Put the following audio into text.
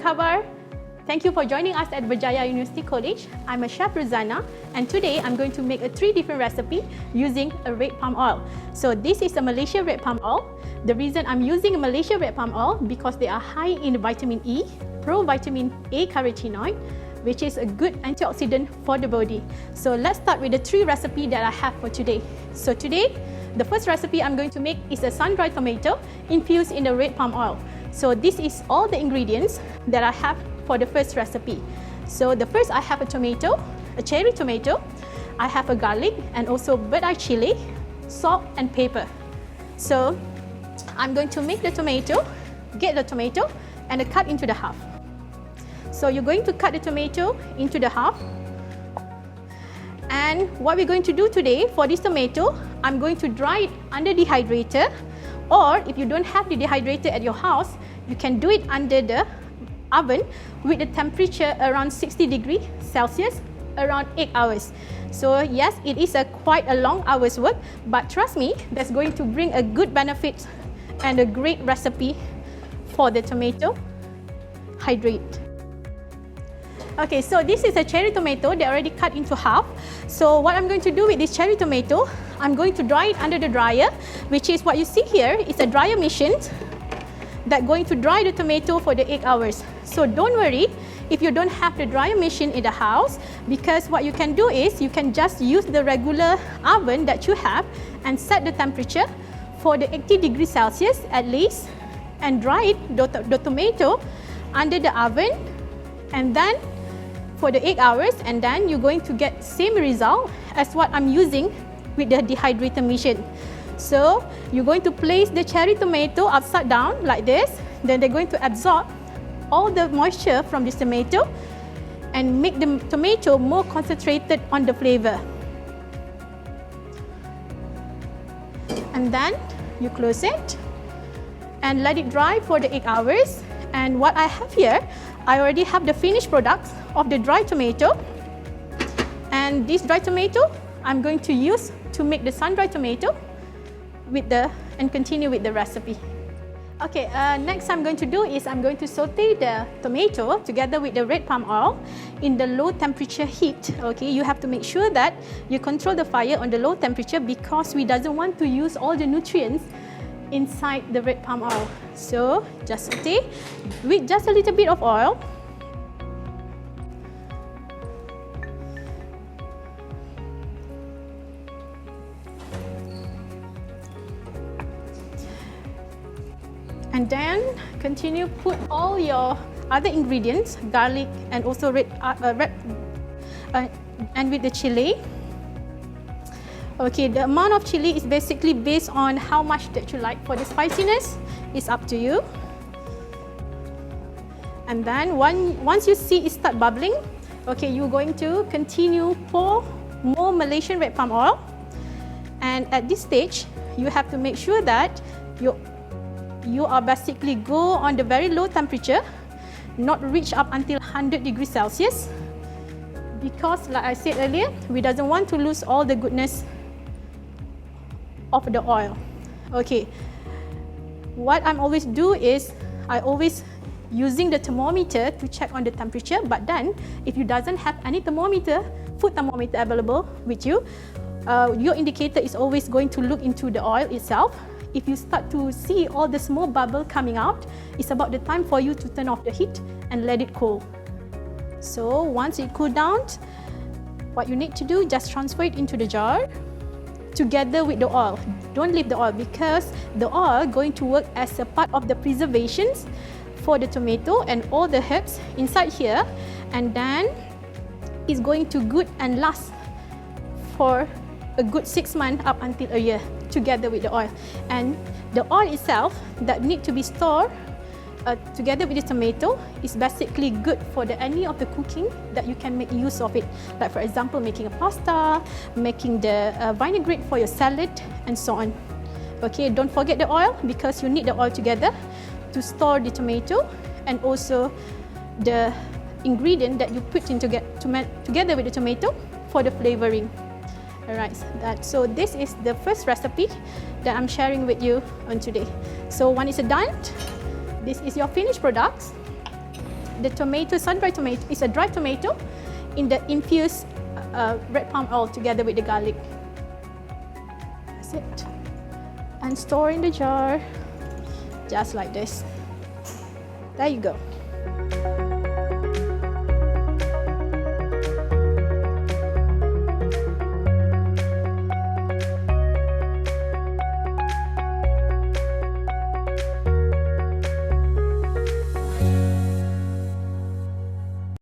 khabar? Thank you for joining us at Berjaya University College. I'm a chef Ruzanna, and today I'm going to make a 3 different recipe using a red palm oil. So this is a Malaysian red palm oil. The reason I'm using a Malaysian red palm oil because they are high in vitamin E, provitamin A carotenoid, which is a good antioxidant for the body. So let's start with the 3 recipe that I have for today. So today, the first recipe I'm going to make is a sun-dried tomato infused in the red palm oil. So this is all the ingredients that I have for the first recipe. So the first, I have a tomato, a cherry tomato. I have a garlic and also bird's-eye chili, salt and pepper. So I'm going to make the tomato, get the tomato and cut into the half. So you're going to cut the tomato into the half. And what we're going to do today for this tomato, I'm going to dry it under dehydrator, or if you don't have the dehydrator at your house, you can do it under the oven with the temperature around 60 degrees Celsius around 8 hours. So yes, it is quite a long hour's work, but trust me, that's going to bring a good benefit and a great recipe for the tomato hydrate. Okay, so this is a cherry tomato. They already cut into half. So what I'm going to do with this cherry tomato, I'm going to dry it under the dryer, which is what you see here. It's a dryer machine that's going to dry the tomato for the 8 hours. So don't worry if you don't have the dryer machine in the house, because what you can do is you can just use the regular oven that you have and set the temperature for the 80 degrees Celsius at least, and dry it, the tomato under the oven, and then for the 8 hours, and then you're going to get same result as what I'm using with the dehydrator machine. So you're going to place the cherry tomato upside down like this, then they're going to absorb all the moisture from this tomato and make the tomato more concentrated on the flavor. And then you close it and let it dry for the 8 hours. And what I have here, I already have the finished products of the dry tomato. And this dry tomato, I'm going to use to make the sun-dried tomato and continue with the recipe. Okay, next I'm going to do is I'm going to saute the tomato together with the red palm oil in the low temperature heat. Okay, you have to make sure that you control the fire on the low temperature because we doesn't want to use all the nutrients inside the red palm oil. So just saute with just a little bit of oil. And then continue put all your other ingredients, garlic and also and with the chili. Okay, the amount of chili is basically based on how much that you like for the spiciness. It's up to you. And then once you see it start bubbling, okay, you're going to continue pour more Malaysian red palm oil. And at this stage, you have to make sure that you are basically go on the very low temperature, not reach up until 100 degrees Celsius, because like I said earlier, we doesn't want to lose all the goodness of the oil. Okay, what I'm always do is I always using the thermometer to check on the temperature, but then if you doesn't have any thermometer, food thermometer available with you, your indicator is always going to look into the oil itself. If you start to see all the small bubble coming out, it's about the time for you to turn off the heat and let it cool. So once it cool down, what you need to do, just transfer it into the jar together with the oil. Don't leave the oil because the oil going to work as a part of the preservations for the tomato and all the herbs inside here, and then it's going to good and last for a good 6 months up until a year together with the oil. And the oil itself that need to be stored together with the tomato is basically good for any of the cooking that you can make use of it. Like for example, making a pasta, making the vinaigrette for your salad and so on. Okay, don't forget the oil because you need the oil together to store the tomato and also the ingredient that you put in together with the tomato for the flavoring. Alright, so this is the first recipe that I'm sharing with you on today. So when it's done, this is your finished products. the tomato, sun-dried tomato, is a dried tomato in the infused red palm oil together with the garlic. That's it. And store in the jar, just like this. There you go.